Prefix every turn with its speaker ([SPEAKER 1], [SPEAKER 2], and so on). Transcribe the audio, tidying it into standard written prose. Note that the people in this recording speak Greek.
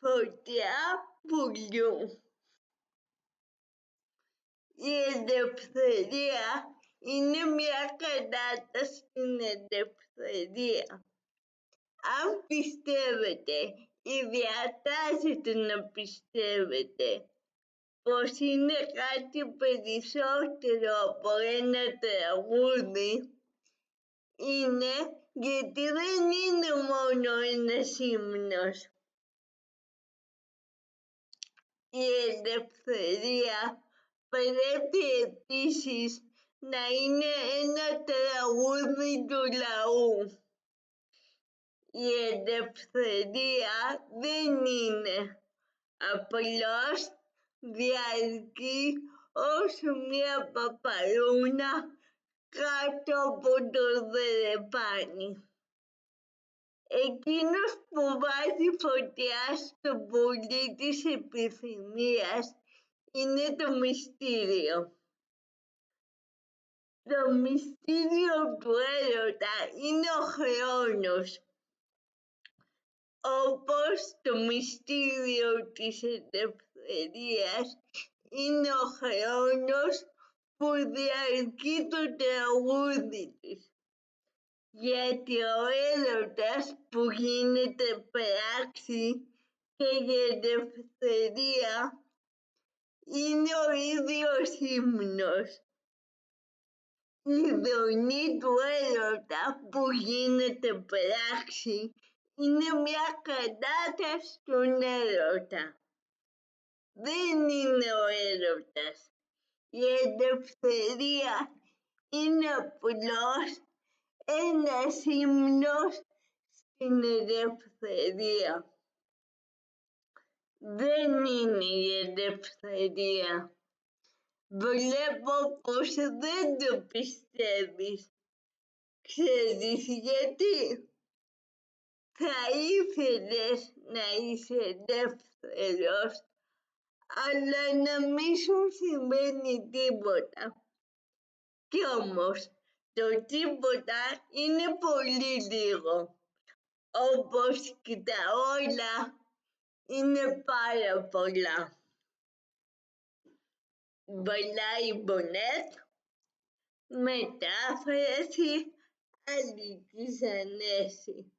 [SPEAKER 1] φωτιά πουλιού. Η ελευθερία είναι μια κατάσταση στην ελευθερία. Αν πιστεύετε ή διατάσσετε να πιστεύετε πως είναι κάτι περισσότερο από ένα τραγούδι, είναι γιατί δεν είναι μόνο ένας ύμνος. Η ελευθερία πρέπει επίσης να είναι ένα τραγούδι του λαού. Η ελευθερία δεν είναι απλώς διαρκεί ως μια παπαρούνα κάτω από το δερεπάνι. Εκείνος που βάζει φωτιά στο πουλί της επιθυμίας είναι το μυστήριο. Το μυστήριο του έρωτα είναι ο χρόνος. Όπως το μυστήριο της ελευθερίας είναι ο χρόνος που διαρκεί το τραγούδι της. Γιατί ο έρωτας που γίνεται πράξη και η ελευθερία είναι ο ίδιος ύμνος. Η δονή του έρωτα που γίνεται πράξη είναι μια κατάσταση στον έρωτα. Δεν είναι ο έρωτας. Η ελευθερία είναι απλώς ένας ύμνος στην ελευθερία. Δεν είναι η ελευθερία. Βλέπω πως δεν το πιστεύεις. Ξέρεις γιατί? Θα ήθελες να είσαι ελεύθερος, αλλά να μη σου συμβαίνει τίποτα. Κι όμως, το τίποτα είναι πολύ λίγο. Όπως και τα όλα, είναι πάρα πολλά. Βαλάι Μπονέτ, μετάφραση Αλίκης Ανέση.